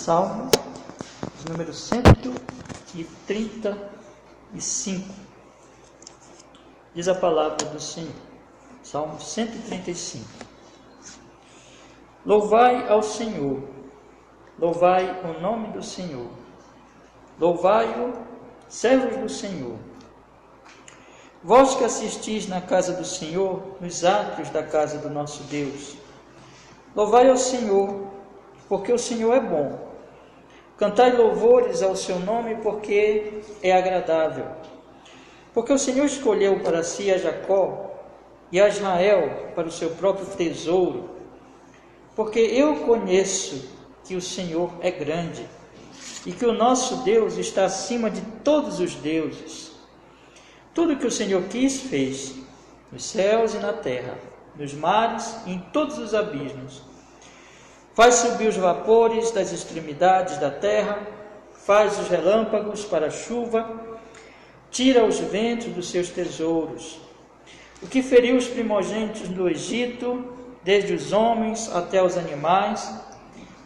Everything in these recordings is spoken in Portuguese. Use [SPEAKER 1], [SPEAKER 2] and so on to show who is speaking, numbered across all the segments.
[SPEAKER 1] Salmo número 135. Diz a palavra do Senhor. Salmo 135. Louvai ao Senhor, louvai o nome do Senhor, louvai-o, servos do Senhor. Vós que assistis na casa do Senhor, nos átrios da casa do nosso Deus, louvai ao Senhor, porque o Senhor é bom. Cantai louvores ao seu nome, porque é agradável. Porque o Senhor escolheu para si a Jacó e a Israel para o seu próprio tesouro. Porque eu conheço que o Senhor é grande e que o nosso Deus está acima de todos os deuses. Tudo que o Senhor quis, fez, nos céus e na terra, nos mares e em todos os abismos. Faz subir os vapores das extremidades da terra, faz os relâmpagos para a chuva, tira os ventos dos seus tesouros. O que feriu os primogênitos do Egito, desde os homens até os animais,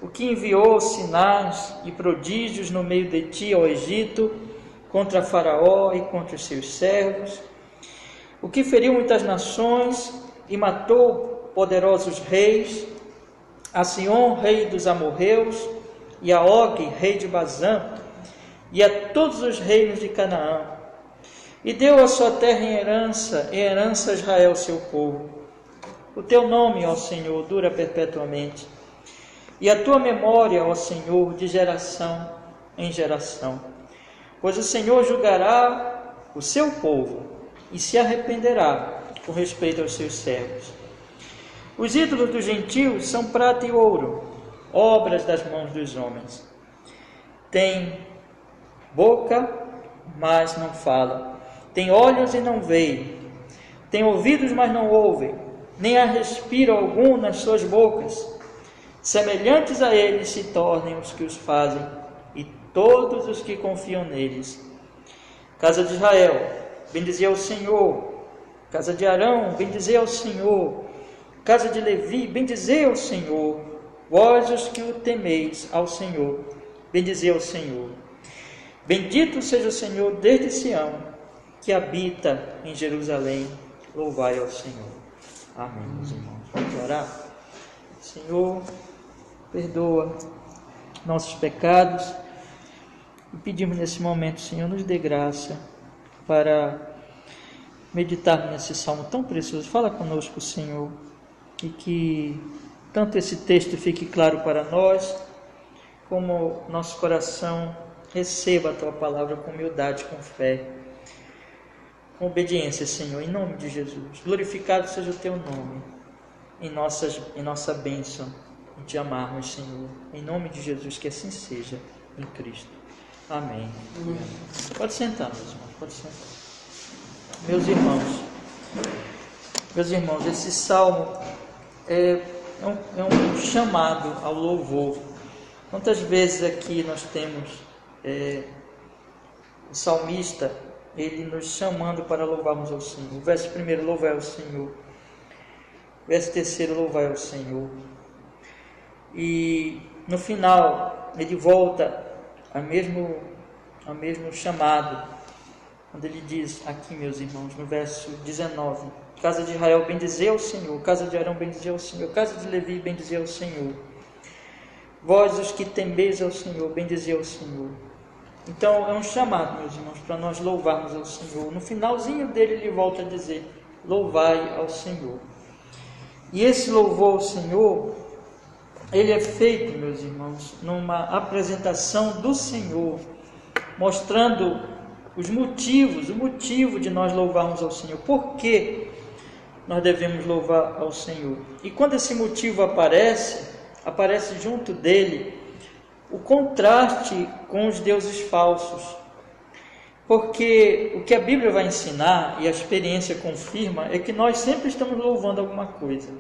[SPEAKER 1] o que enviou sinais e prodígios no meio de ti ao Egito, contra Faraó e contra os seus servos, o que feriu muitas nações e matou poderosos reis, a Sion, rei dos amorreus, e a Og, rei de Bazã, e a todos os reinos de Canaã, e deu a sua terra em herança a Israel, seu povo. O teu nome, ó Senhor, dura perpetuamente, e a tua memória, ó Senhor, de geração em geração. Pois o Senhor julgará o seu povo e se arrependerá com respeito aos seus servos. Os ídolos dos gentios são prata e ouro, obras das mãos dos homens. Tem boca, mas não fala. Tem olhos e não veem. Tem ouvidos, mas não ouvem. Nem há respiro algum nas suas bocas. Semelhantes a eles se tornem os que os fazem, e todos os que confiam neles. Casa de Israel, bendizei ao Senhor. Casa de Arão, bendizei ao Senhor. Casa de Levi, bendizei ao Senhor. Vós os que o temeis ao Senhor, bendizei ao Senhor. Bendito seja o Senhor desde Sião, que habita em Jerusalém. Louvai ao Senhor. Amém, meus irmãos. Vamos orar. Senhor, perdoa nossos pecados e pedimos nesse momento, Senhor, nos dê graça para meditar nesse salmo tão precioso. Fala conosco, Senhor, e que tanto esse texto fique claro para nós, como nosso coração receba a Tua palavra com humildade, com fé, com obediência, Senhor, em nome de Jesus. Glorificado seja o Teu nome em nossa bênção, em Te amarmos, Senhor, em nome de Jesus, que assim seja, em Cristo. Amém. Pode sentar, meus irmãos, pode sentar. Meus irmãos, esse salmo é um chamado ao louvor. Quantas vezes aqui nós temos o salmista, ele nos chamando para louvarmos ao Senhor. O verso 1, louvai ao Senhor. O verso 3, louvai ao Senhor. E no final, ele volta ao mesmo chamado, quando ele diz aqui, meus irmãos, no verso 19: Casa de Israel, bendizei ao Senhor. Casa de Arão, bendizei ao Senhor. Casa de Levi, bendizei ao Senhor. Vós os que temeis ao Senhor, bendizei ao Senhor. Então é um chamado, meus irmãos, para nós louvarmos ao Senhor. No finalzinho dele ele volta a dizer: louvai ao Senhor. E esse louvor ao Senhor, ele é feito, meus irmãos, numa apresentação do Senhor, mostrando o motivo de nós louvarmos ao Senhor. Por que nós devemos louvar ao Senhor? E quando esse motivo aparece junto dele o contraste com os deuses falsos. Porque o que a Bíblia vai ensinar, e a experiência confirma, é que nós sempre estamos louvando alguma coisa.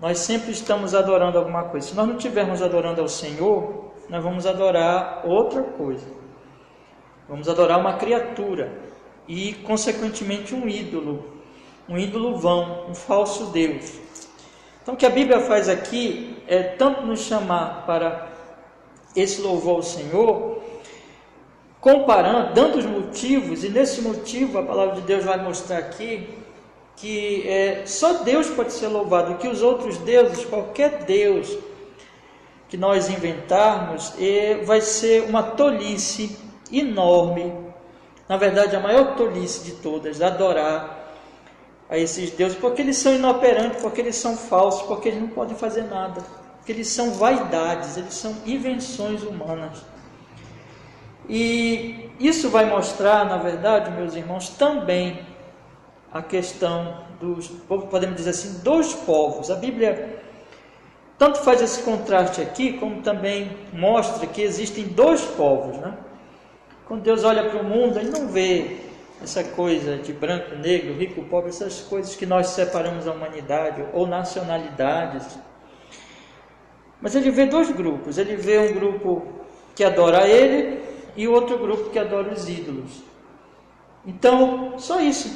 [SPEAKER 1] Nós sempre estamos adorando alguma coisa. Se nós não estivermos adorando ao Senhor, nós vamos adorar outra coisa. Vamos adorar uma criatura e, consequentemente, um ídolo vão, um falso Deus. Então, o que a Bíblia faz aqui é tanto nos chamar para esse louvor ao Senhor, comparando, dando os motivos, e nesse motivo a palavra de Deus vai mostrar aqui que só Deus pode ser louvado, que os outros deuses, qualquer Deus que nós inventarmos, vai ser uma tolice enorme, na verdade a maior tolice de todas, adorar a esses deuses, porque eles são inoperantes, porque eles são falsos, porque eles não podem fazer nada, porque eles são vaidades, eles são invenções humanas. E isso vai mostrar, na verdade, meus irmãos, também a questão dos, podemos dizer assim, dos povos. A Bíblia tanto faz esse contraste aqui, como também mostra que existem dois povos, né? Quando Deus olha para o mundo, Ele não vê essa coisa de branco, negro, rico, pobre, essas coisas que nós separamos a humanidade, ou nacionalidades. Mas Ele vê dois grupos. Ele vê um grupo que adora Ele e outro grupo que adora os ídolos. Então, só isso,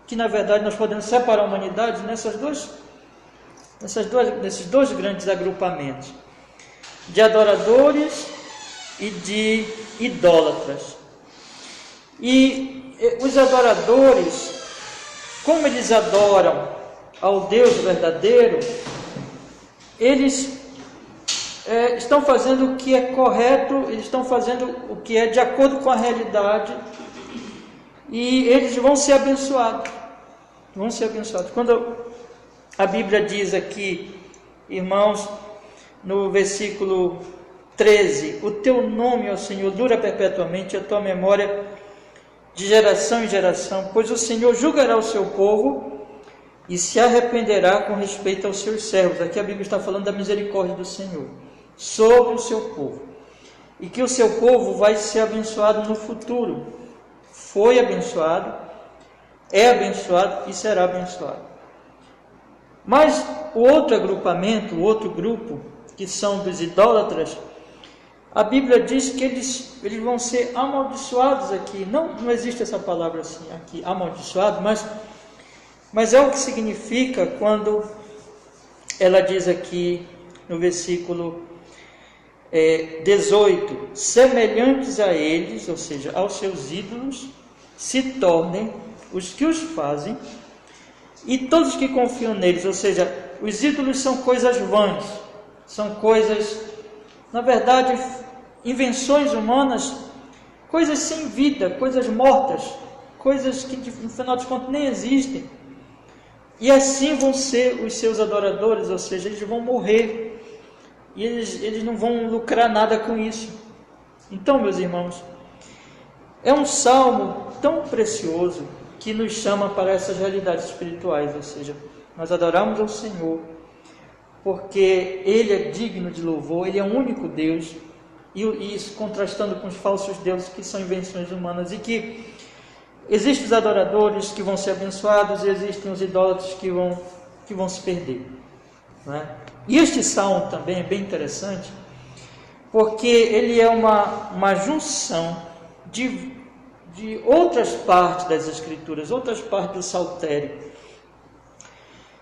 [SPEAKER 1] que na verdade nós podemos separar a humanidade nesses dois grandes agrupamentos, de adoradores e de idólatras. E os adoradores, como eles adoram ao Deus verdadeiro, eles estão fazendo o que é correto, eles estão fazendo o que é de acordo com a realidade, e eles vão ser abençoados. Vão ser abençoados. Quando a Bíblia diz aqui, irmãos, no versículo 13: o teu nome, ó Senhor, dura perpetuamente, a tua memória de geração em geração, pois o Senhor julgará o seu povo e se arrependerá com respeito aos seus servos. Aqui a Bíblia está falando da misericórdia do Senhor sobre o seu povo, e que o seu povo vai ser abençoado no futuro. Foi abençoado, é abençoado e será abençoado. Mas o outro agrupamento, o outro grupo, que são dos idólatras, a Bíblia diz que eles vão ser amaldiçoados aqui. Não existe essa palavra assim aqui, amaldiçoado, mas é o que significa quando ela diz aqui no versículo 18: semelhantes a eles, ou seja, aos seus ídolos, se tornem os que os fazem, e todos que confiam neles. Ou seja, os ídolos são coisas vãs, são coisas, na verdade, invenções humanas, coisas sem vida, coisas mortas, coisas que no final de contas nem existem. E assim vão ser os seus adoradores, ou seja, eles vão morrer e eles não vão lucrar nada com isso. Então, meus irmãos, é um salmo tão precioso que nos chama para essas realidades espirituais, ou seja, nós adoramos ao Senhor porque Ele é digno de louvor, Ele é o único Deus, e isso contrastando com os falsos deuses que são invenções humanas, e que existem os adoradores que vão ser abençoados e existem os idólatras que vão se perder, não é? E este salmo também é bem interessante, porque ele é uma junção de outras partes das Escrituras, outras partes do Saltério.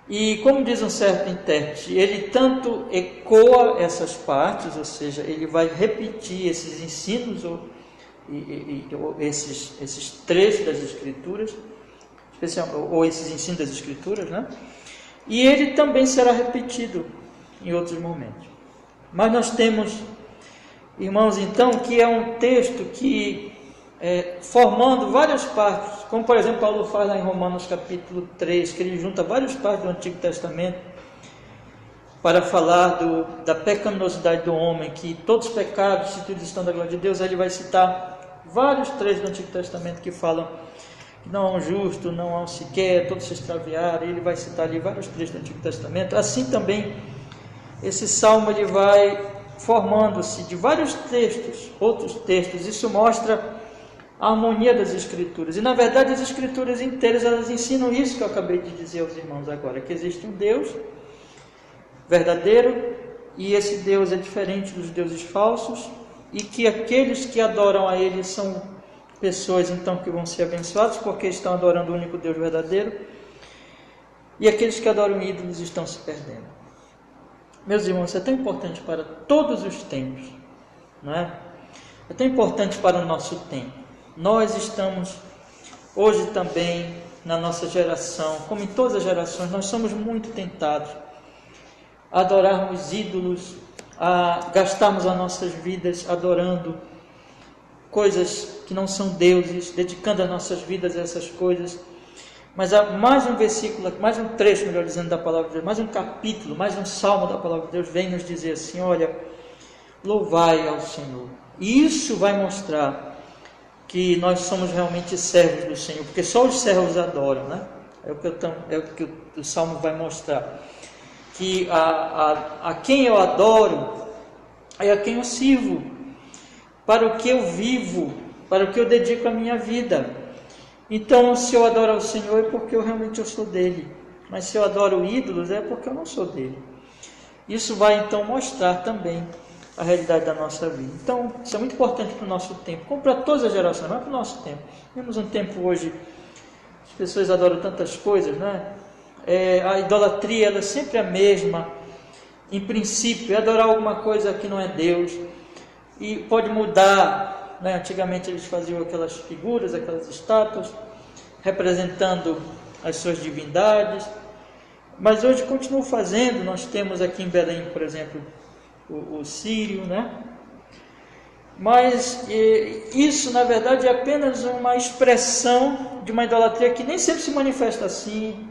[SPEAKER 1] E como diz um certo intérprete, ele tanto ecoa essas partes, ou seja, ele vai repetir esses ensinos ou esses trechos das Escrituras, ou esses ensinos das Escrituras, né? E ele também será repetido em outros momentos. Mas nós temos, irmãos, então, que é um texto que formando várias partes, como por exemplo Paulo faz lá em Romanos capítulo 3, que ele junta várias partes do Antigo Testamento para falar da pecaminosidade do homem, que todos os pecados, se todos estão da glória de Deus. Aí ele vai citar vários trechos do Antigo Testamento que falam que não há um justo, não há um sequer, todos se extraviaram, e ele vai citar ali vários trechos do Antigo Testamento. Assim também esse salmo ele vai formando-se de vários textos, outros textos. Isso mostra a harmonia das Escrituras, e na verdade as Escrituras inteiras elas ensinam isso que eu acabei de dizer aos irmãos agora, que existe um Deus verdadeiro, e esse Deus é diferente dos deuses falsos, e que aqueles que adoram a Ele são pessoas então que vão ser abençoadas, porque estão adorando o único Deus verdadeiro, e aqueles que adoram ídolos estão se perdendo. Meus irmãos, isso é tão importante para todos os tempos, não é? É tão importante para o nosso tempo. Nós estamos hoje também, na nossa geração, como em todas as gerações, nós somos muito tentados a adorarmos ídolos, a gastarmos as nossas vidas adorando coisas que não são deuses, dedicando as nossas vidas a essas coisas. Mas há mais um versículo, mais um trecho, melhor dizendo, da palavra de Deus, mais um capítulo, mais um salmo da palavra de Deus, vem nos dizer assim: olha, louvai ao Senhor. E isso vai mostrar que nós somos realmente servos do Senhor, porque só os servos adoram, né? É o que o salmo vai mostrar. Que a quem eu adoro é a quem eu sirvo, para o que eu vivo, para o que eu dedico a minha vida. Então, se eu adoro ao Senhor é porque eu sou dele, mas se eu adoro ídolos é porque eu não sou dele. Isso vai então mostrar também a realidade da nossa vida. Então, isso é muito importante para o nosso tempo, como para todas as gerações, não é para o nosso tempo. Temos um tempo hoje, as pessoas adoram tantas coisas, né? A idolatria ela é sempre a mesma, em princípio, é adorar alguma coisa que não é Deus, e pode mudar. Antigamente eles faziam aquelas figuras, aquelas estátuas, representando as suas divindades, mas hoje continuam fazendo. Nós temos aqui em Belém, por exemplo, o sírio, né? Mas isso, na verdade, é apenas uma expressão de uma idolatria que nem sempre se manifesta assim.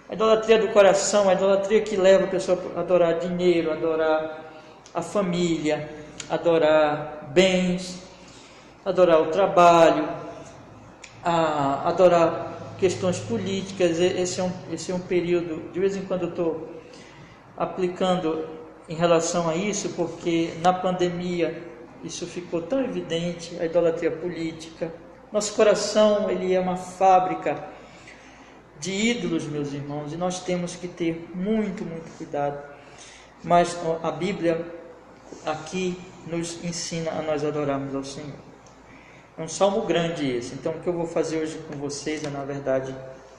[SPEAKER 1] A idolatria do coração, a idolatria que leva a pessoa a adorar dinheiro, a adorar a família, a adorar bens, adorar o trabalho, a adorar questões políticas. Esse é um período, de vez em quando eu estou aplicando em relação a isso, porque na pandemia isso ficou tão evidente, a idolatria política. Nosso coração, ele é uma fábrica de ídolos, meus irmãos, e nós temos que ter muito, muito cuidado. Mas a Bíblia aqui nos ensina a nós adorarmos ao Senhor. É um salmo grande esse. Então o que eu vou fazer hoje com vocês é, na verdade,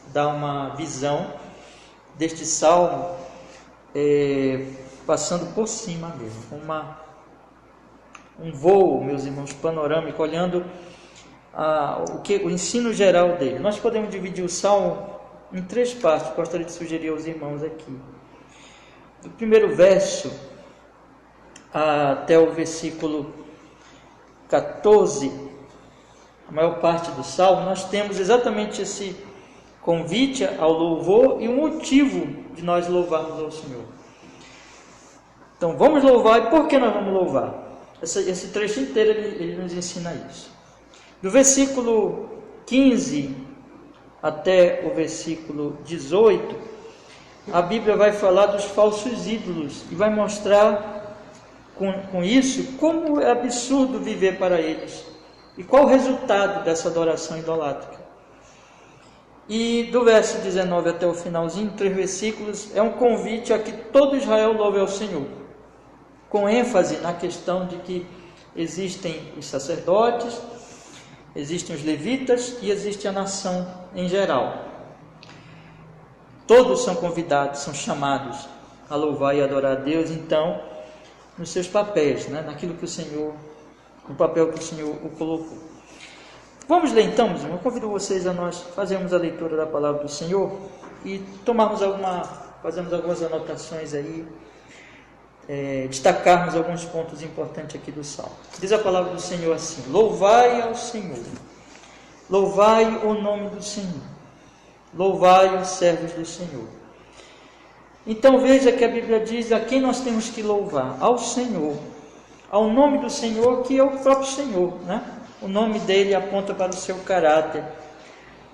[SPEAKER 1] dar uma visão deste salmo, passando por cima mesmo, um voo, meus irmãos, panorâmico, olhando o ensino geral dele. Nós podemos dividir o salmo em 3 partes. Gostaria de sugerir aos irmãos aqui. Do primeiro verso até o versículo 14, a maior parte do salmo, nós temos exatamente esse convite ao louvor e o motivo de nós louvarmos ao Senhor. Então vamos louvar. E por que nós vamos louvar? Esse trecho inteiro ele nos ensina isso. Do versículo 15 até o versículo 18, a Bíblia vai falar dos falsos ídolos e vai mostrar com isso como é absurdo viver para eles e qual o resultado dessa adoração idolátrica. E do verso 19 até o finalzinho, 3 versículos, é um convite a que todo Israel louve ao Senhor, com ênfase na questão de que existem os sacerdotes, existem os levitas e existe a nação em geral. Todos são convidados, são chamados a louvar e adorar a Deus, então, nos seus papéis, naquilo que o Senhor, no papel que o Senhor o colocou. Vamos ler então, meus irmãos. Eu convido vocês a nós fazermos a leitura da palavra do Senhor e fazermos algumas anotações aí, destacarmos alguns pontos importantes aqui do Salmo. Diz a palavra do Senhor assim: louvai ao Senhor, louvai o nome do Senhor, louvai os servos do Senhor. Então veja que a Bíblia diz a quem nós temos que louvar: ao Senhor, ao nome do Senhor, que é o próprio Senhor, O nome dele aponta para o seu caráter,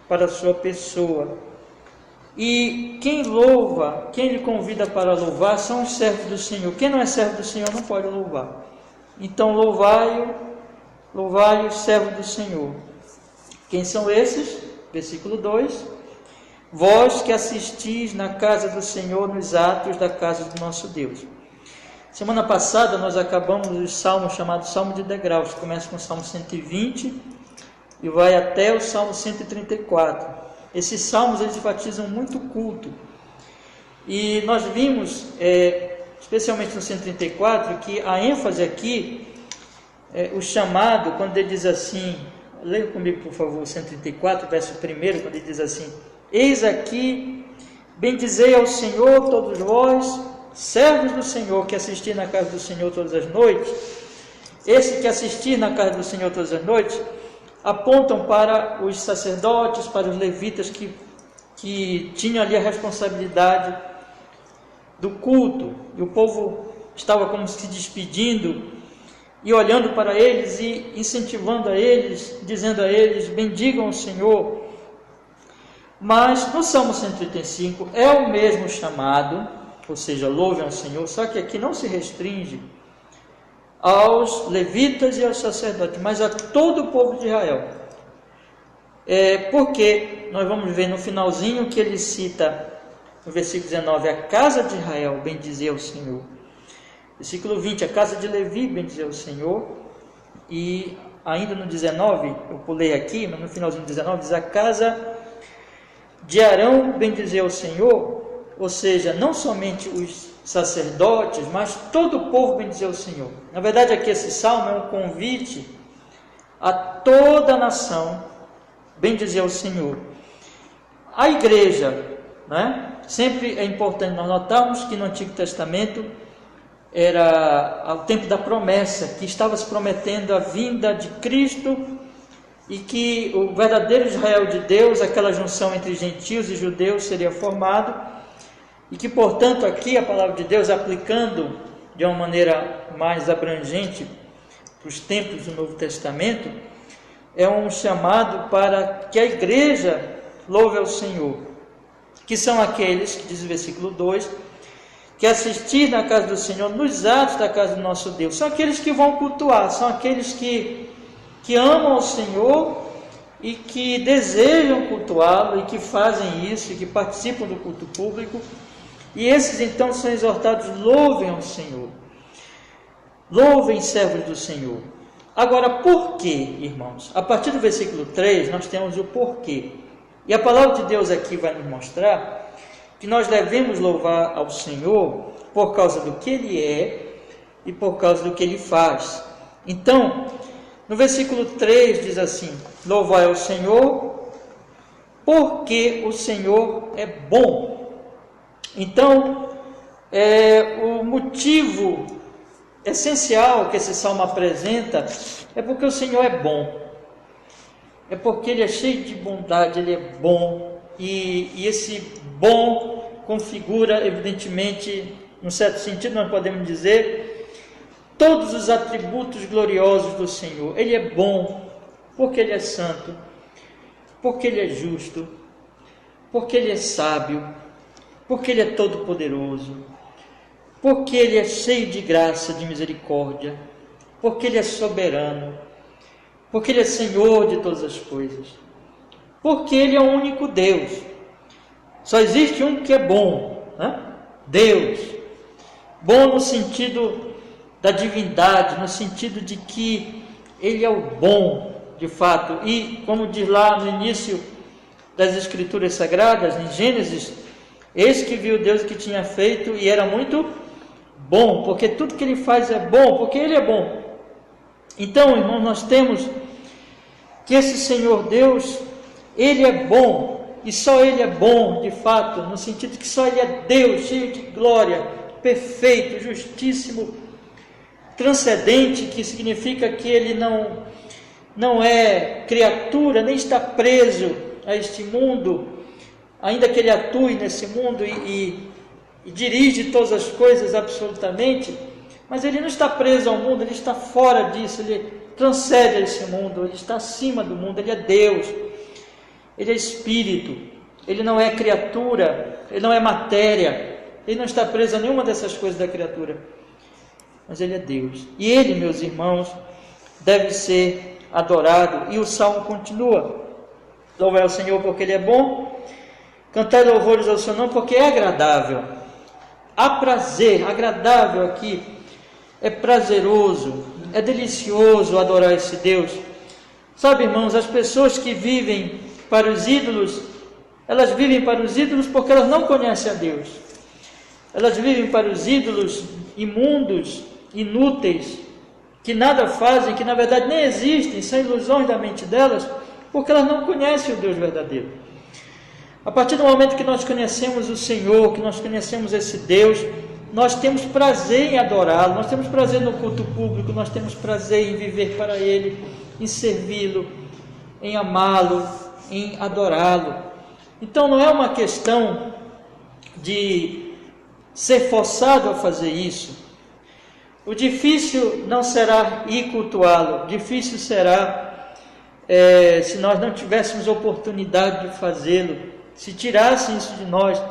[SPEAKER 1] para a sua pessoa. E quem louva, quem lhe convida para louvar, são os servos do Senhor. Quem não é servo do Senhor não pode louvar. Então louvai os servos do Senhor. Quem são esses? Versículo 2: vós que assistis na casa do Senhor, nos átrios da casa do nosso Deus. Semana passada nós acabamos o salmo chamado Salmo de Degraus, que começa com o Salmo 120 e vai até o Salmo 134. Esses salmos eles enfatizam muito o culto. E nós vimos, especialmente no 134, que a ênfase aqui o chamado, quando ele diz assim, leia comigo por favor, 134, verso 1, quando ele diz assim: eis aqui, bendizei ao Senhor todos vós, servos do Senhor, que assistir na casa do Senhor todas as noites. Esse que assistir na casa do Senhor todas as noites, apontam para os sacerdotes, para os levitas que tinham ali a responsabilidade do culto, e o povo estava como se despedindo, e olhando para eles e incentivando a eles, dizendo a eles: bendigam o Senhor. Mas no Salmo 135 é o mesmo chamado, ou seja, louvem ao Senhor, só que aqui não se restringe aos levitas e aos sacerdotes, mas a todo o povo de Israel. Porque nós vamos ver no finalzinho que ele cita, no versículo 19, a casa de Israel bendizer ao Senhor. Versículo 20, a casa de Levi bendizer ao Senhor. E ainda no 19, eu pulei aqui, mas no finalzinho do 19, diz a casa de Arão bendizer ao Senhor. Ou seja, não somente os sacerdotes, mas todo o povo bendizer ao Senhor. Na verdade, aqui esse salmo é um convite a toda a nação bendizer ao Senhor. A igreja, né? Sempre é importante nós notarmos que no Antigo Testamento era o tempo da promessa, que estava se prometendo a vinda de Cristo, e que o verdadeiro Israel de Deus, aquela junção entre gentios e judeus, seria formado, e que, portanto, aqui a palavra de Deus, aplicando de uma maneira mais abrangente para os tempos do Novo Testamento, é um chamado para que a igreja louve ao Senhor, que são aqueles, que diz o versículo 2, que assistir na casa do Senhor, nos atos da casa do nosso Deus, são aqueles que vão cultuar, são aqueles que amam ao Senhor e que desejam cultuá-lo e que fazem isso e que participam do culto público. E esses então são exortados: louvem ao Senhor, louvem, servos do Senhor. Agora, por quê, irmãos? A partir do versículo 3 nós temos o porquê, e a palavra de Deus aqui vai nos mostrar que nós devemos louvar ao Senhor por causa do que Ele é e por causa do que Ele faz. Então, no versículo 3 diz assim: louvai ao Senhor, porque o Senhor é bom. Então, o motivo essencial que esse salmo apresenta é porque o Senhor é bom. É porque Ele é cheio de bondade, Ele é bom. E esse bom configura, evidentemente, num certo sentido, nós podemos dizer, todos os atributos gloriosos do Senhor. Ele é bom, porque Ele é santo, porque Ele é justo, porque Ele é sábio, porque Ele é todo-poderoso, porque Ele é cheio de graça, de misericórdia, porque Ele é soberano, porque Ele é Senhor de todas as coisas, porque Ele é o único Deus. Só existe um que é bom, né? Deus. Bom no sentido da divindade, no sentido de que Ele é o bom, de fato. E, como diz lá no início das Escrituras Sagradas, em Gênesis, eis que viu Deus que tinha feito e era muito bom, porque tudo que Ele faz é bom, porque Ele é bom. Então, irmãos, nós temos que esse Senhor Deus, Ele é bom, e só Ele é bom, de fato, no sentido que só Ele é Deus, cheio de glória, perfeito, justíssimo, transcendente, que significa que Ele não é criatura, nem está preso a este mundo, ainda que Ele atue nesse mundo e dirige todas as coisas absolutamente, mas Ele não está preso ao mundo, Ele está fora disso, Ele transcende esse mundo, Ele está acima do mundo, Ele é Deus, Ele é Espírito, Ele não é criatura, Ele não é matéria, Ele não está preso a nenhuma dessas coisas da criatura, mas Ele é Deus. E Ele, meus irmãos, deve ser adorado. E o Salmo continua: louvai ao Senhor porque Ele é bom, cantai louvores ao seu nome porque é agradável. Há prazer, agradável aqui, é prazeroso, é delicioso adorar esse Deus. Sabe, irmãos, as pessoas que vivem para os ídolos, elas vivem para os ídolos porque elas não conhecem a Deus. Elas vivem para os ídolos imundos, inúteis, que nada fazem, que na verdade nem existem, são ilusões da mente delas, porque elas não conhecem o Deus verdadeiro. A partir do momento que nós conhecemos o Senhor, que nós conhecemos esse Deus, nós temos prazer em adorá-lo, nós temos prazer no culto público, nós temos prazer em viver para Ele, em servi-lo, em amá-lo, em adorá-lo. Então não é uma questão de ser forçado a fazer isso. O difícil não será ir cultuá-lo, difícil será se nós não tivéssemos oportunidade de fazê-lo, se tirassem isso de nós.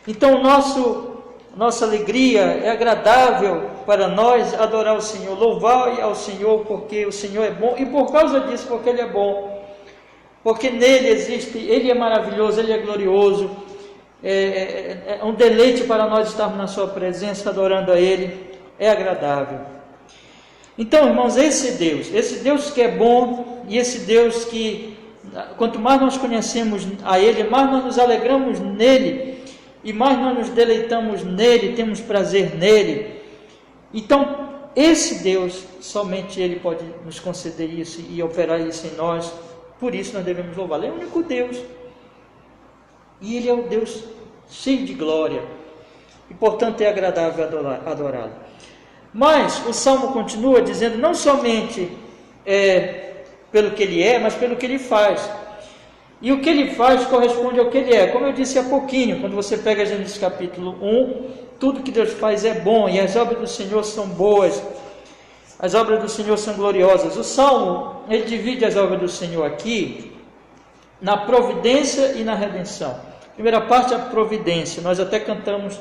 [SPEAKER 1] Então nossa alegria é agradável para nós adorar o Senhor, louvar ao Senhor porque o Senhor é bom, e por causa disso, porque Ele é bom, porque nele existe, Ele é maravilhoso, Ele é glorioso, é um deleite para nós estarmos na sua presença, adorando a Ele, é agradável. Então, irmãos, esse Deus que é bom, e esse Deus que, quanto mais nós conhecemos a Ele, mais nós nos alegramos nele, e mais nós nos deleitamos nele, temos prazer nele. Então, esse Deus, somente Ele pode nos conceder isso e operar isso em nós. Por isso nós devemos louvá-lo. Ele é o único Deus. E Ele é o Deus cheio de glória. E, portanto, é agradável adorá-lo. Mas o Salmo continua dizendo, não somente pelo que Ele é, mas pelo que Ele faz. E o que Ele faz corresponde ao que Ele é. Como eu disse há pouquinho, quando você pega Gênesis capítulo 1, tudo que Deus faz é bom, e as obras do Senhor são boas, as obras do Senhor são gloriosas. O Salmo, ele divide as obras do Senhor aqui, na providência e na redenção. Primeira parte é a providência, nós até cantamos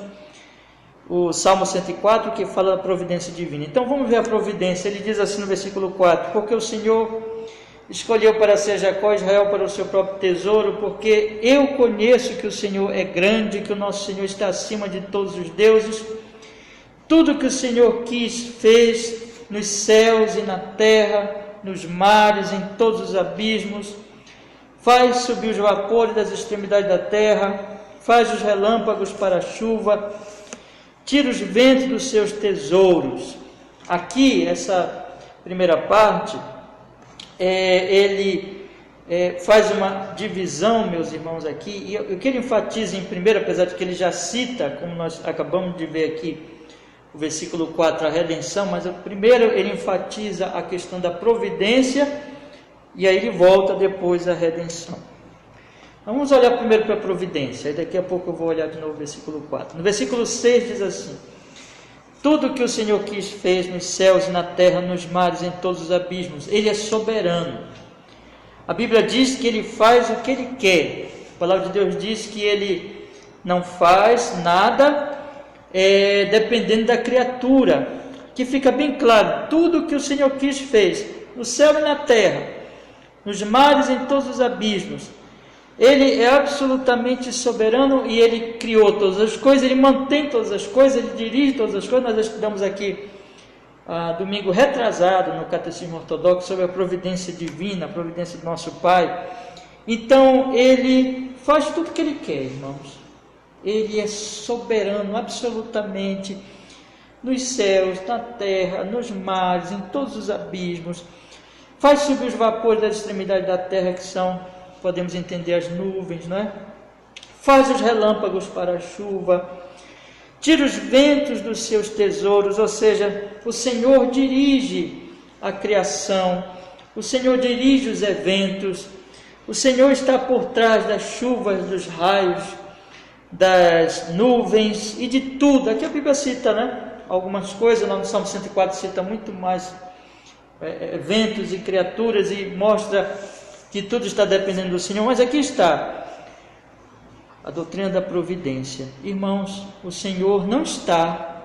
[SPEAKER 1] o Salmo 104, que fala da providência divina. Então vamos ver a providência. Ele diz assim no versículo 4, porque o Senhor escolheu para ser Jacó, Israel para o seu próprio tesouro, porque eu conheço que o Senhor é grande, que o nosso Senhor está acima de todos os deuses. Tudo que o Senhor quis, fez nos céus e na terra, nos mares, em todos os abismos. Faz subir os vapores das extremidades da terra, faz os relâmpagos para a chuva, tira os ventos dos seus tesouros. Aqui, essa primeira parte, ele faz uma divisão, meus irmãos, aqui, e o que ele enfatiza em primeiro, apesar de que ele já cita, como nós acabamos de ver aqui, o versículo 4, a redenção, mas primeiro ele enfatiza a questão da providência, e aí ele volta depois à redenção. Vamos olhar primeiro para a providência, e daqui a pouco eu vou olhar de novo o versículo 4. No versículo 6 diz assim, tudo que o Senhor quis, fez nos céus e na terra, nos mares, em todos os abismos. Ele é soberano. A Bíblia diz que Ele faz o que Ele quer. A palavra de Deus diz que Ele não faz nada dependendo da criatura. Que fica bem claro, tudo que o Senhor quis, fez, no céu e na terra, nos mares e em todos os abismos. Ele é absolutamente soberano e Ele criou todas as coisas, Ele mantém todas as coisas, Ele dirige todas as coisas. Nós estudamos aqui, domingo retrasado, no Catecismo Ortodoxo, sobre a providência divina, a providência do nosso Pai. Então, Ele faz tudo o que Ele quer, irmãos. Ele é soberano absolutamente nos céus, na terra, nos mares, em todos os abismos. Faz subir os vapores das extremidades da terra, que são, podemos entender, as nuvens, não é? Faz os relâmpagos para a chuva, tira os ventos dos seus tesouros, ou seja, o Senhor dirige a criação, o Senhor dirige os eventos, o Senhor está por trás das chuvas, dos raios, das nuvens e de tudo. Aqui a Bíblia cita, né, algumas coisas, lá no Salmo 104 cita muito mais ventos e criaturas e mostra que tudo está dependendo do Senhor, mas aqui está a doutrina da providência. Irmãos, o Senhor não está,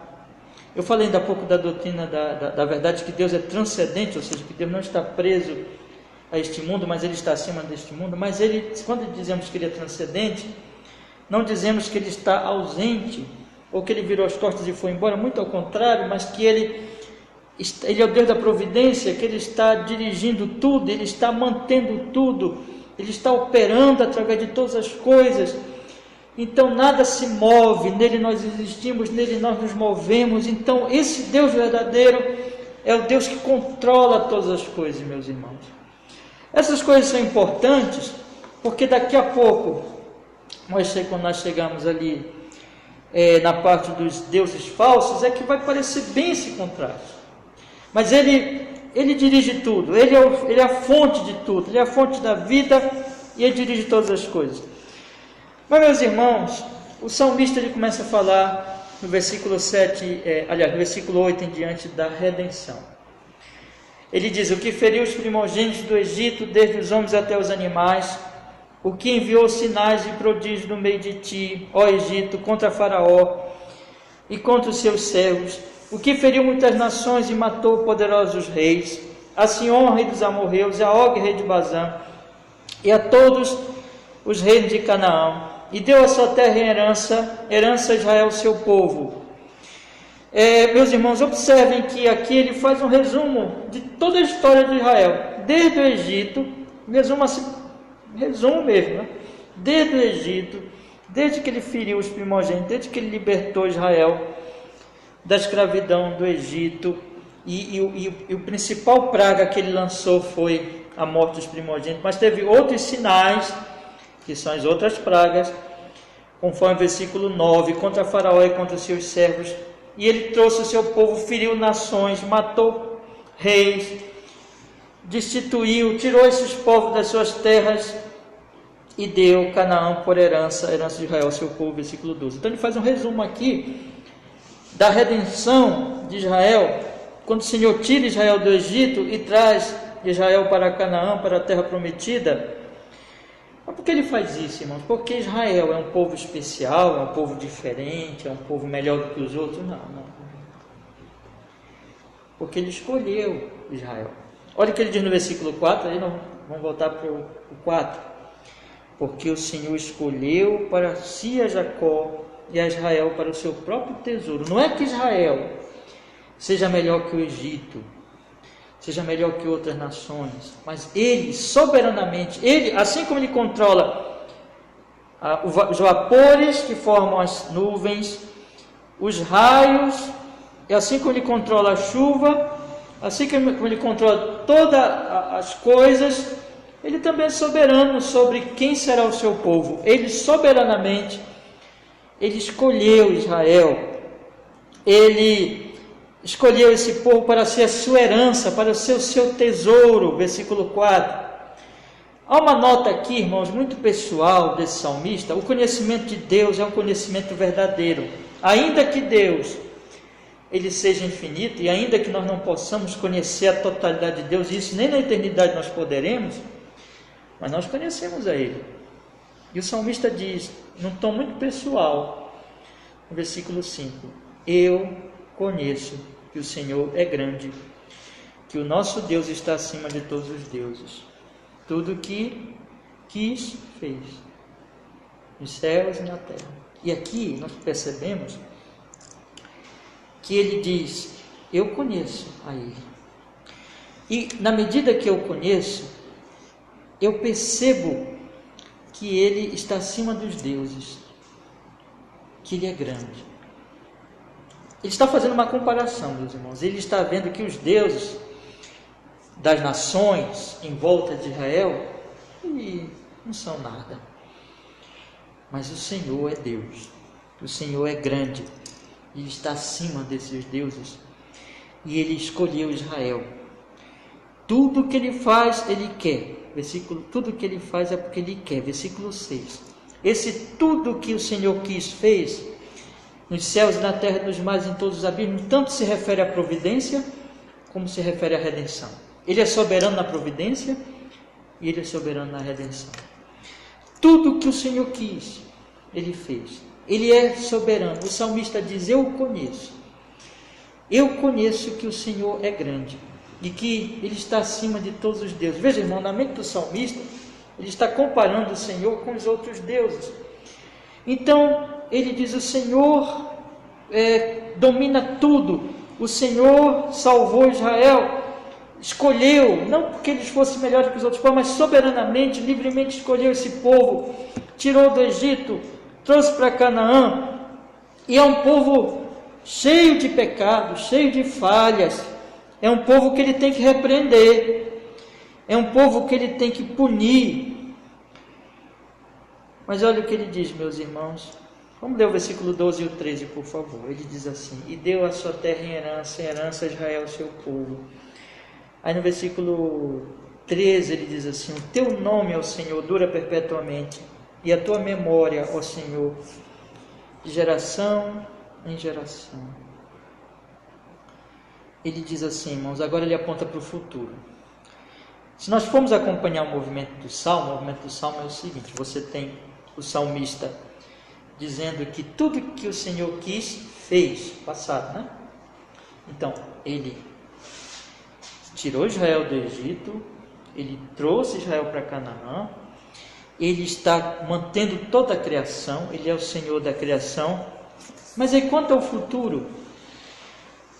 [SPEAKER 1] eu falei ainda há pouco da doutrina da verdade, que Deus é transcendente, ou seja, que Deus não está preso a este mundo, mas Ele está acima deste mundo. Mas Ele, quando dizemos que Ele é transcendente, não dizemos que Ele está ausente, ou que Ele virou as costas e foi embora, muito ao contrário, mas que Ele é o Deus da providência, que Ele está dirigindo tudo, Ele está mantendo tudo, Ele está operando através de todas as coisas. Então nada se move, nele nós existimos, nele nós nos movemos. Então esse Deus verdadeiro é o Deus que controla todas as coisas, meus irmãos. Essas coisas são importantes, porque daqui a pouco, quando nós chegamos ali na parte dos deuses falsos, é que vai parecer bem esse contraste. Mas ele dirige tudo, ele é a fonte de tudo, ele é a fonte da vida e ele dirige todas as coisas. Mas, meus irmãos, o salmista ele começa a falar no versículo 7, no versículo 8 em diante, da redenção. Ele diz: o que feriu os primogênitos do Egito, desde os homens até os animais, o que enviou sinais e prodígios no meio de ti, ó Egito, contra Faraó e contra os seus servos, o que feriu muitas nações e matou poderosos reis, a Sion, rei dos amorreus, a Og, rei de Bazã, e a todos os reis de Canaã, e deu a sua terra em herança a Israel, seu povo. Meus irmãos, observem que aqui ele faz um resumo de toda a história de Israel, desde o Egito, resumo mesmo, né? Desde o Egito, desde que ele feriu os primogênitos, desde que ele libertou Israel da escravidão do Egito, e o principal praga que ele lançou foi a morte dos primogênitos, mas teve outros sinais, que são as outras pragas, conforme o versículo 9, contra Faraó e contra os seus servos, e ele trouxe o seu povo, feriu nações, matou reis, destituiu, tirou esses povos das suas terras e deu Canaã por herança de Israel, seu povo, versículo 12. Então ele faz um resumo aqui da redenção de Israel, quando o Senhor tira Israel do Egito e traz Israel para Canaã, para a terra prometida. Mas por que ele faz isso, irmãos? Porque Israel é um povo especial, é um povo diferente, é um povo melhor do que os outros? Não. Porque ele escolheu Israel. Olha o que ele diz no versículo 4, aí nós vamos voltar para o 4. Porque o Senhor escolheu para si a Jacó e a Israel para o seu próprio tesouro. Não é que Israel seja melhor que o Egito, seja melhor que outras nações, mas ele, soberanamente, assim como ele controla os vapores que formam as nuvens, os raios, e assim como ele controla a chuva, assim como ele controla todas as coisas, ele também é soberano sobre quem será o seu povo. Ele soberanamente, ele escolheu Israel, ele escolheu esse povo para ser a sua herança, para ser o seu tesouro, versículo 4. Há uma nota aqui, irmãos, muito pessoal desse salmista. O conhecimento de Deus é um conhecimento verdadeiro. Ainda que Deus ele seja infinito, e ainda que nós não possamos conhecer a totalidade de Deus, isso nem na eternidade nós poderemos, mas nós conhecemos a Ele. E o salmista diz, num tom muito pessoal, no versículo 5, eu conheço que o Senhor é grande, que o nosso Deus está acima de todos os deuses. Tudo que quis, fez, nos céus e na terra. E aqui nós percebemos que ele diz, eu conheço a Ele. E na medida que eu conheço, eu percebo que Ele está acima dos deuses, que Ele é grande. Ele está fazendo uma comparação, meus irmãos. Ele está vendo que os deuses das nações em volta de Israel não são nada. Mas o Senhor é Deus. O Senhor é grande. Ele está acima desses deuses. E Ele escolheu Israel. Tudo que Ele faz, Ele quer. Tudo que Ele faz é porque Ele quer. Versículo 6. Esse tudo que o Senhor quis, fez, nos céus e na terra, nos mares, em todos os abismos, tanto se refere à providência, como se refere à redenção. Ele é soberano na providência e Ele é soberano na redenção. Tudo que o Senhor quis, Ele fez. Ele é soberano. O salmista diz, eu o conheço. Eu conheço que o Senhor é grande e que Ele está acima de todos os deuses. Veja, irmão, na mente do salmista, ele está comparando o Senhor com os outros deuses. Então, ele diz, o Senhor domina tudo. O Senhor salvou Israel, escolheu, não porque eles fossem melhores que os outros povos, mas soberanamente, livremente escolheu esse povo, tirou do Egito, trouxe para Canaã, e é um povo cheio de pecados, cheio de falhas, é um povo que ele tem que repreender, é um povo que ele tem que punir. Mas olha o que ele diz, meus irmãos. Vamos ler o versículo 12 e o 13, por favor. Ele diz assim: e deu a sua terra em herança a Israel, seu povo. Aí no versículo 13 ele diz assim: o teu nome, ó Senhor, dura perpetuamente, e a tua memória, ó Senhor, de geração em geração. Ele diz assim, irmãos, agora ele aponta para o futuro. Se nós formos acompanhar o movimento do Salmo é o seguinte: você tem o salmista dizendo que tudo que o Senhor quis, fez, passado, né? Então, ele tirou Israel do Egito, ele trouxe Israel para Canaã, ele está mantendo toda a criação, ele é o Senhor da criação. Mas aí quanto ao futuro,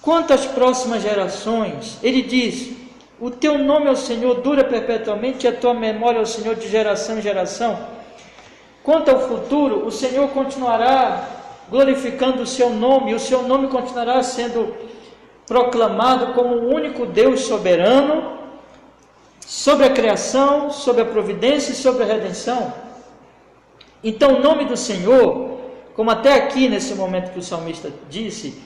[SPEAKER 1] quanto às próximas gerações, ele diz: o teu nome, ó Senhor, dura perpetuamente, e a tua memória, ó Senhor, de geração em geração. Quanto ao futuro, o Senhor continuará glorificando o seu nome, e o seu nome continuará sendo proclamado como o único Deus soberano, sobre a criação, sobre a providência e sobre a redenção. Então o nome do Senhor, como até aqui nesse momento que o salmista disse,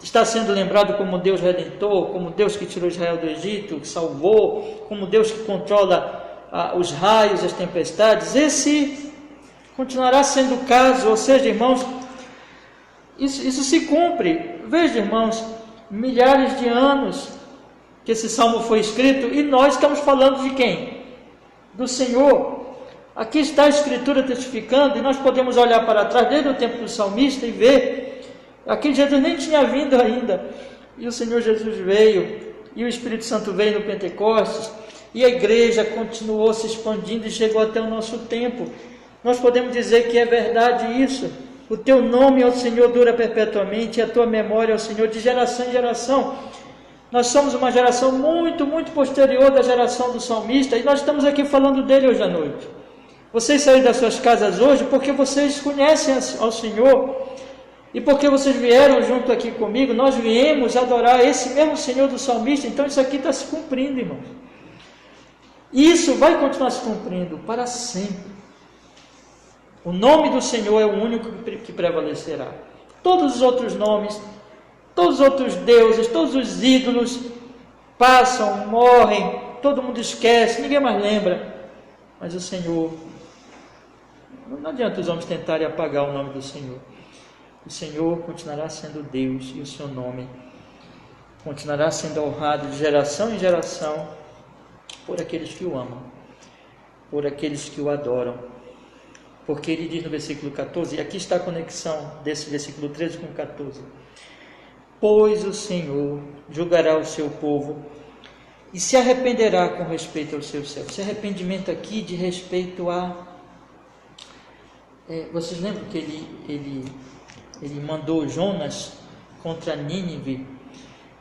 [SPEAKER 1] está sendo lembrado como Deus redentor, como Deus que tirou Israel do Egito, que salvou, como Deus que controla os raios, as tempestades. Esse continuará sendo o caso, ou seja, irmãos, isso se cumpre. Veja, irmãos, milhares de anos que esse salmo foi escrito, e nós estamos falando de quem? Do Senhor. Aqui está a Escritura testificando, e nós podemos olhar para trás desde o tempo do salmista e ver, aquele Jesus nem tinha vindo ainda, e o Senhor Jesus veio, e o Espírito Santo veio no Pentecostes, e a igreja continuou se expandindo e chegou até o nosso tempo. Nós podemos dizer que é verdade isso. O teu nome, ó Senhor, dura perpetuamente, e a tua memória, ó Senhor, de geração em geração. Nós somos uma geração muito, muito posterior da geração do salmista, e nós estamos aqui falando dele hoje à noite. Vocês saíram das suas casas hoje porque vocês conhecem ao Senhor, e porque vocês vieram junto aqui comigo, nós viemos adorar esse mesmo Senhor do salmista. Então isso aqui está se cumprindo, irmãos. E isso vai continuar se cumprindo para sempre. O nome do Senhor é o único que prevalecerá. Todos os outros nomes, todos os outros deuses, todos os ídolos passam, morrem, todo mundo esquece, ninguém mais lembra. Mas o Senhor, não adianta os homens tentarem apagar o nome do Senhor. O Senhor continuará sendo Deus, e o seu nome continuará sendo honrado de geração em geração por aqueles que o amam, por aqueles que o adoram. Porque ele diz no versículo 14, e aqui está a conexão desse versículo 13 com 14: pois o Senhor julgará o seu povo e se arrependerá com respeito aos seus servos. Esse arrependimento aqui de respeito a... vocês lembram que ele mandou Jonas contra Nínive,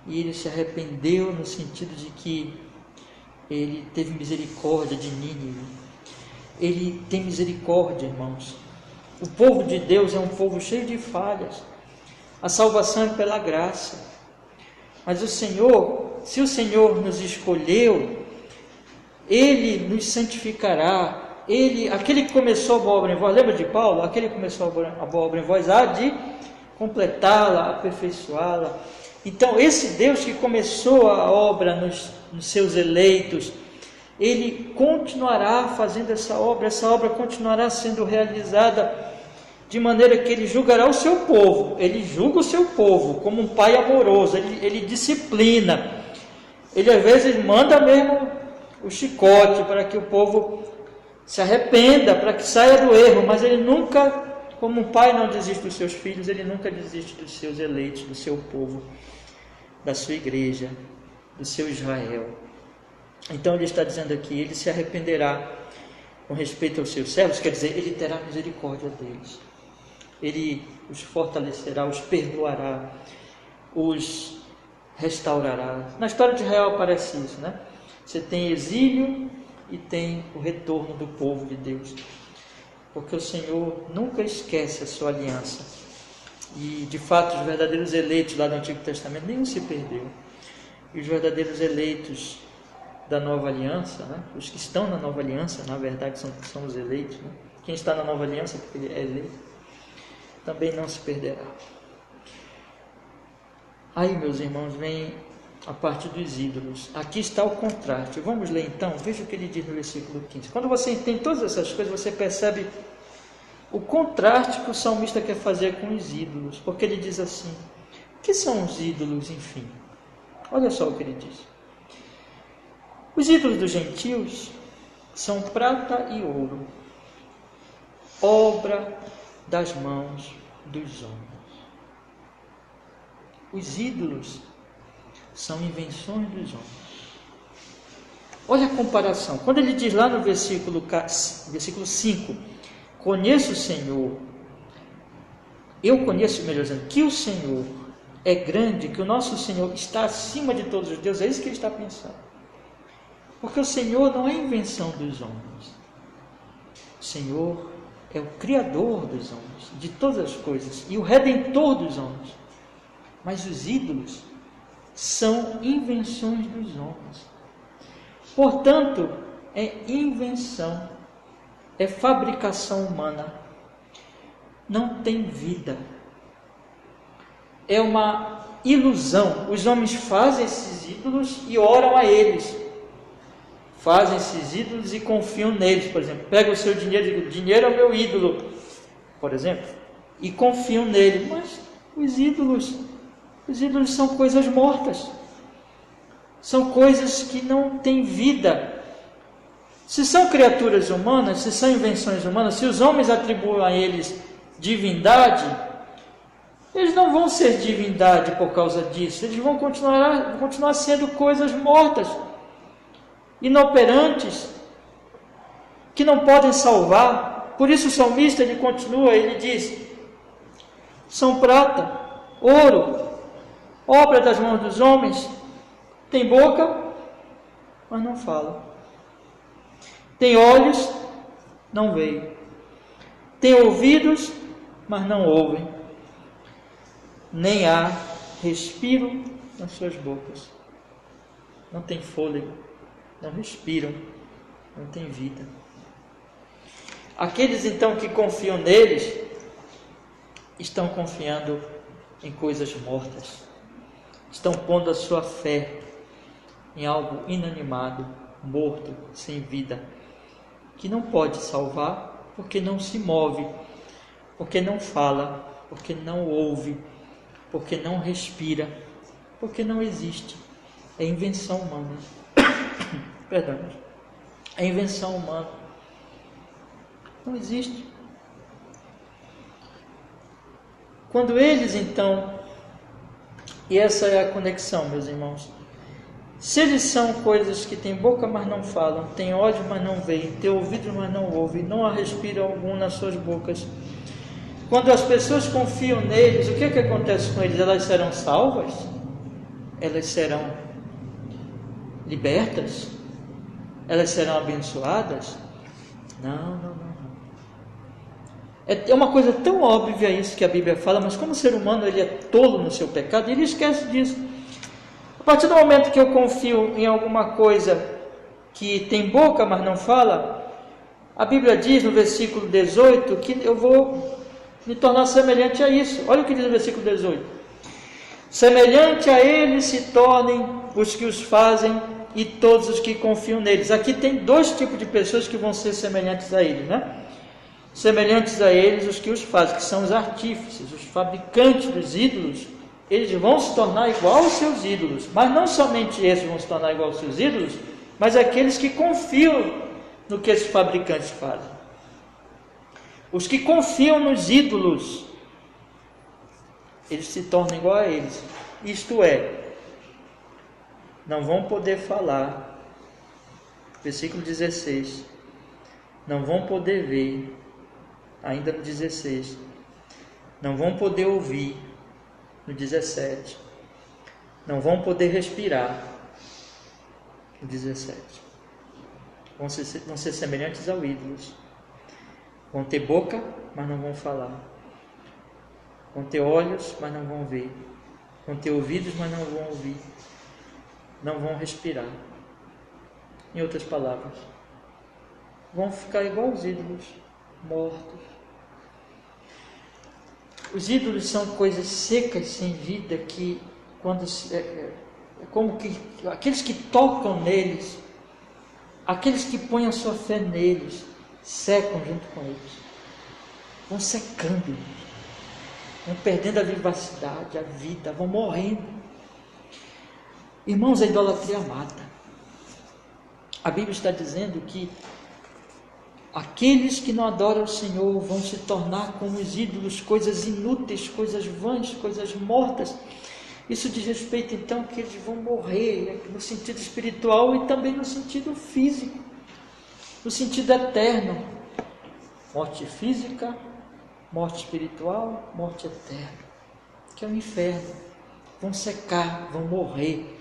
[SPEAKER 1] e ele se arrependeu no sentido de que ele teve misericórdia de Nínive. Ele tem misericórdia, irmãos. O povo de Deus é um povo cheio de falhas. A salvação é pela graça. Mas o Senhor, se o Senhor nos escolheu, Ele nos santificará. Aquele que começou a boa obra em vós, lembra de Paulo? Aquele que começou a boa obra em vós há de completá-la, aperfeiçoá-la. Então, esse Deus que começou a obra nos seus eleitos, Ele continuará fazendo essa obra continuará sendo realizada de maneira que Ele julgará o seu povo. Ele julga o seu povo como um pai amoroso, ele disciplina, Ele às vezes manda mesmo o chicote para que o povo se arrependa, para que saia do erro, mas Ele nunca, como um pai não desiste dos seus filhos, Ele nunca desiste dos seus eleitos, do seu povo, da sua igreja, do seu Israel. Então ele está dizendo aqui, Ele se arrependerá com respeito aos seus servos, quer dizer, Ele terá misericórdia deles. Ele os fortalecerá, os perdoará, os restaurará. Na história de Israel aparece isso, né? Você tem exílio e tem o retorno do povo de Deus. Porque o Senhor nunca esquece a sua aliança. E de fato os verdadeiros eleitos lá do Antigo Testamento, nenhum se perdeu. e os verdadeiros eleitos da nova aliança, né? Os que estão na nova aliança, na verdade, são os eleitos, né? Quem está na nova aliança, porque ele é eleito, também não se perderá. Aí, meus irmãos, vem a parte dos ídolos. Aqui está o contraste. Vamos ler então? Veja o que ele diz no versículo 15. Quando você entende todas essas coisas, você percebe o contraste que o salmista quer fazer com os ídolos. Porque ele diz assim: o que são os ídolos, enfim? Olha só o que ele diz. Os ídolos dos gentios são prata e ouro, obra das mãos dos homens. Os ídolos são invenções dos homens. Olha a comparação. Quando ele diz lá no versículo 5, conheço o Senhor, eu conheço, melhor dizendo, que o Senhor é grande, que o nosso Senhor está acima de todos os deuses. É isso que ele está pensando. Porque o Senhor não é invenção dos homens. O Senhor é o Criador dos homens, de todas as coisas, e o Redentor dos homens. Mas os ídolos são invenções dos homens. Portanto, é invenção, é fabricação humana. Não tem vida. É uma ilusão. Os homens fazem esses ídolos e oram a eles. Fazem esses ídolos e confiam neles. Por exemplo, pega o seu dinheiro e diz: o dinheiro é o meu ídolo, por exemplo, e confiam nele. Mas os ídolos são coisas mortas. São coisas que não têm vida. Se são criaturas humanas, se são invenções humanas, se os homens atribuem a eles divindade, eles não vão ser divindade por causa disso. Eles vão continuar sendo coisas mortas, inoperantes, que não podem salvar. Por isso o salmista, ele continua, ele diz: são prata, ouro, obra das mãos dos homens, tem boca, mas não fala, tem olhos, não veem, tem ouvidos, mas não ouvem, nem há respiro nas suas bocas, não tem fôlego, não respiram, não tem vida. Aqueles então que confiam neles estão confiando em coisas mortas, estão pondo a sua fé em algo inanimado, morto, sem vida, que não pode salvar, porque não se move, porque não fala, porque não ouve, porque não respira, porque não existe. É invenção humana. Perdão. É invenção humana. Não existe. Quando eles então, e essa é a conexão, meus irmãos, se eles são coisas que têm boca, mas não falam, têm olhos, mas não veem, têm ouvidos, mas não ouvem, não há respiro algum nas suas bocas, quando as pessoas confiam neles, o que é que acontece com eles? Elas serão salvas? Elas serão libertas? Elas serão abençoadas? Não. É uma coisa tão óbvia isso que a Bíblia fala, mas como o ser humano ele é tolo no seu pecado, ele esquece disso. A partir do momento que eu confio em alguma coisa que tem boca, mas não fala, a Bíblia diz no versículo 18 que eu vou me tornar semelhante a isso. Olha o que diz no versículo 18: semelhante a eles se tornem os que os fazem e todos os que confiam neles. Aqui tem dois tipos de pessoas que vão ser semelhantes a eles, né? Semelhantes a eles os que os fazem, que são os artífices, os fabricantes dos ídolos. Eles vão se tornar igual aos seus ídolos, mas não somente esses vão se tornar igual aos seus ídolos, mas aqueles que confiam no que esses fabricantes fazem. Os que confiam nos ídolos, eles se tornam igual a eles. Isto é, não vão poder falar, versículo 16, não vão poder ver, ainda no 16, não vão poder ouvir, no 17, não vão poder respirar, no 17, vão ser semelhantes ao ídolos, vão ter boca, mas não vão falar, vão ter olhos, mas não vão ver, vão ter ouvidos, mas não vão ouvir, não vão respirar. Em outras palavras, vão ficar igual os ídolos, mortos. Os ídolos são coisas secas, sem vida, que quando como que aqueles que tocam neles, aqueles que põem a sua fé neles, secam junto com eles, vão secando, vão perdendo a vivacidade, a vida, vão morrendo. Irmãos, a idolatria mata. A Bíblia está dizendo que aqueles que não adoram o Senhor vão se tornar como os ídolos, coisas inúteis, coisas vãs, coisas mortas. Isso diz respeito então que eles vão morrer no sentido espiritual e também no sentido físico, no sentido eterno. Morte física, morte espiritual, morte eterna, que é o inferno. Vão secar, vão morrer.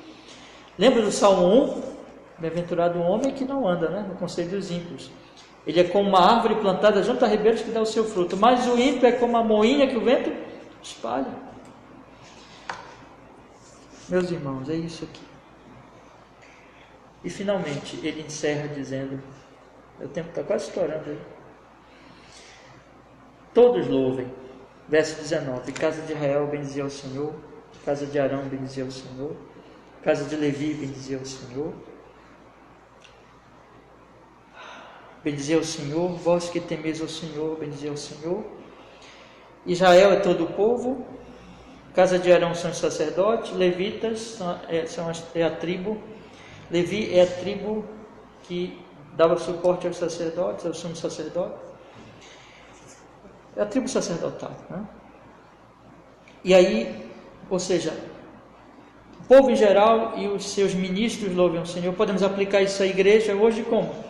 [SPEAKER 1] Lembra do Salmo 1? Bem-aventurado o homem que não anda, no conselho dos ímpios. Ele é como uma árvore plantada junto a ribeiros que dá o seu fruto, mas o ímpio é como a moinha que o vento espalha. Meus irmãos, é isso aqui. E finalmente ele encerra dizendo, o tempo está quase estourando aí. Todos louvem, verso 19, casa de Israel bendizer ao Senhor, casa de Arão bendizer ao Senhor, casa de Levi bendizer ao Senhor. Bendizer ao Senhor, vós que temeis ao Senhor, bendizer ao Senhor. Israel é todo o povo, casa de Arão são os sacerdotes, levitas é a tribo, Levi é a tribo que dava suporte aos sacerdotes, ao sumo sacerdote, é a tribo sacerdotal, E aí, ou seja, o povo em geral e os seus ministros louvem o Senhor. Podemos aplicar isso à igreja hoje como?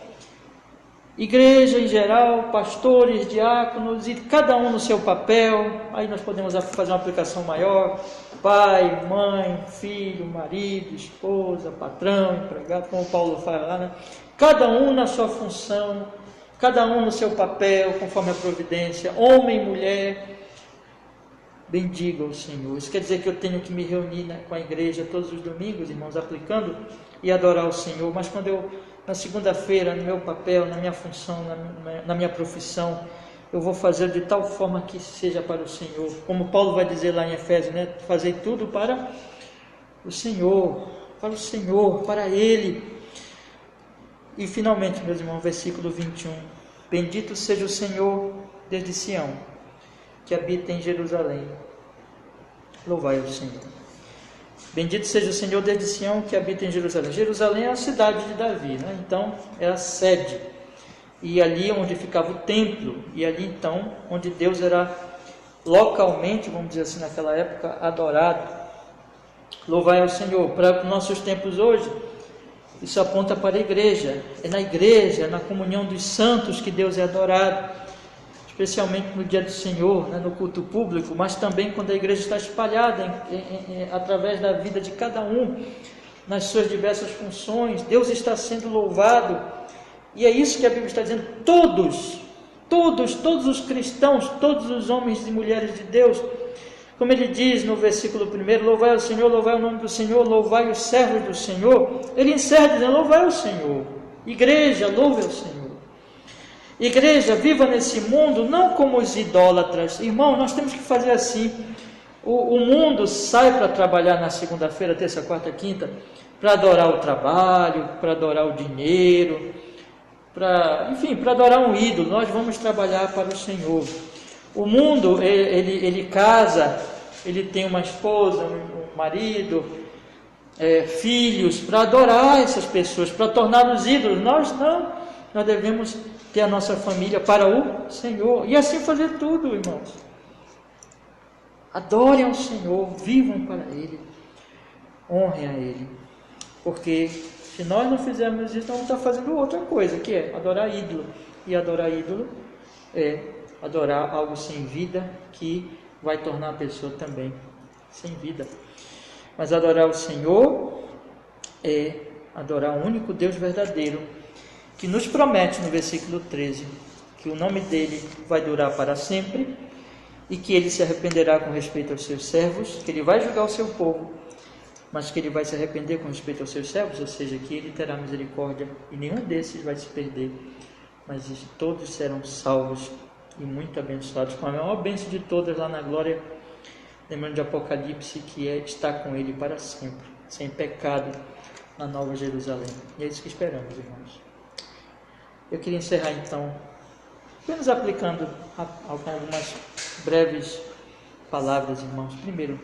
[SPEAKER 1] Igreja em geral, pastores, diáconos, e cada um no seu papel. Aí nós podemos fazer uma aplicação maior: pai, mãe, filho, marido, esposa, patrão, empregado, como Paulo fala lá, Cada um na sua função, cada um no seu papel, conforme a providência, homem e mulher. Bendiga o Senhor. Isso quer dizer que eu tenho que me reunir com a igreja todos os domingos, irmãos, aplicando e adorar o Senhor. Mas quando eu, na segunda-feira, no meu papel, na minha função, na minha profissão, eu vou fazer de tal forma que seja para o Senhor. Como Paulo vai dizer lá em Efésios, fazer tudo para o Senhor, para Ele. E finalmente, meus irmãos, versículo 21. Bendito seja o Senhor desde Sião, que habita em Jerusalém. Louvai o Senhor. Bendito seja o Senhor desde Sião, que habita em Jerusalém. Jerusalém é a cidade de Davi, Então é a sede. E ali onde ficava o templo, e ali então onde Deus era localmente, vamos dizer assim, naquela época, adorado. Louvai ao Senhor. Para os nossos tempos hoje, isso aponta para a igreja. É na igreja, na comunhão dos santos que Deus é adorado, especialmente no dia do Senhor, no culto público, mas também quando a igreja está espalhada através da vida de cada um, nas suas diversas funções. Deus está sendo louvado, e é isso que a Bíblia está dizendo. Todos os cristãos, todos os homens e mulheres de Deus, como ele diz no versículo 1, louvai ao Senhor, louvai o nome do Senhor, louvai os servos do Senhor. Ele encerra dizendo, louvai ao Senhor. Igreja, louve ao Senhor. Igreja, viva nesse mundo, não como os idólatras. Irmão, nós temos que fazer assim. O mundo sai para trabalhar na segunda-feira, terça, quarta, quinta, para adorar o trabalho, para adorar o dinheiro, para adorar um ídolo. Nós vamos trabalhar para o Senhor. O mundo, ele casa, ele tem uma esposa, um marido, filhos, para adorar essas pessoas, para torná-los ídolos. Nós não, nós devemos ter a nossa família para o Senhor, e assim fazer tudo, irmãos. Adorem ao Senhor, vivam para Ele, honrem a Ele, porque se nós não fizermos isso, nós vamos estar fazendo outra coisa, que é adorar ídolo, e adorar ídolo é adorar algo sem vida, que vai tornar a pessoa também sem vida. Mas adorar o Senhor é adorar o único Deus verdadeiro, que nos promete no versículo 13, que o nome dele vai durar para sempre, e que ele se arrependerá com respeito aos seus servos, que ele vai julgar o seu povo, mas que ele vai se arrepender com respeito aos seus servos, ou seja, que ele terá misericórdia e nenhum desses vai se perder, mas todos serão salvos e muito abençoados, com a maior bênção de todas lá na glória, lembrando de Apocalipse, que é estar com ele para sempre, sem pecado, na Nova Jerusalém. E é isso que esperamos, irmãos. Eu queria encerrar então, apenas aplicando algumas breves palavras, irmãos. Primeiro,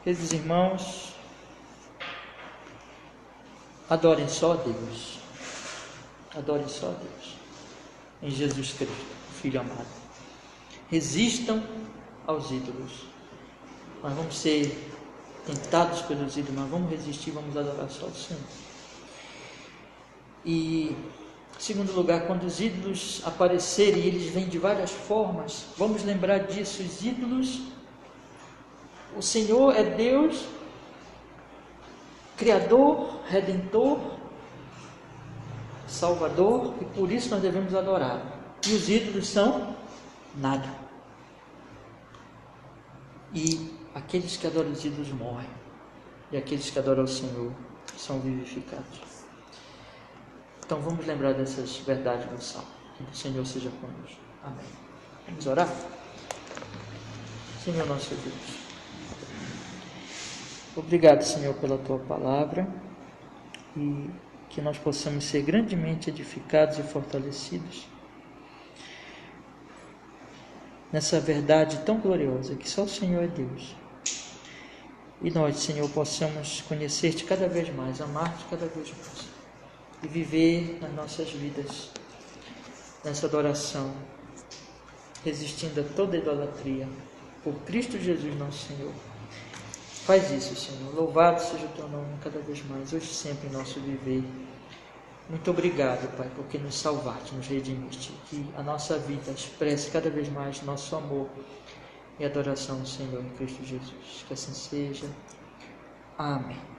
[SPEAKER 1] queridos irmãos, adorem só a Deus. Adorem só a Deus. Em Jesus Cristo, Filho amado. Resistam aos ídolos. Nós vamos ser tentados pelos ídolos, mas vamos resistir, vamos adorar só o Senhor. E, em segundo lugar, quando os ídolos aparecerem, eles vêm de várias formas, vamos lembrar disso. Os ídolos, o Senhor é Deus, Criador, Redentor, Salvador, e por isso nós devemos adorar. E os ídolos são nada. E aqueles que adoram os ídolos morrem, e aqueles que adoram o Senhor são vivificados. Então vamos lembrar dessas verdades do Salmo. Que o Senhor seja conosco. Amém. Vamos orar? Senhor nosso Deus, obrigado, Senhor, pela Tua palavra, e que nós possamos ser grandemente edificados e fortalecidos nessa verdade tão gloriosa, que só o Senhor é Deus. E nós, Senhor, possamos conhecer-te cada vez mais, amar-te cada vez mais, e viver nas nossas vidas nessa adoração, resistindo a toda idolatria, por Cristo Jesus nosso Senhor. Faz isso, Senhor. Louvado seja o Teu nome cada vez mais, hoje e sempre em nosso viver. Muito obrigado, Pai, porque nos salvaste, nos redimiste. Que a nossa vida expresse cada vez mais nosso amor e adoração ao Senhor em Cristo Jesus. Que assim seja. Amém.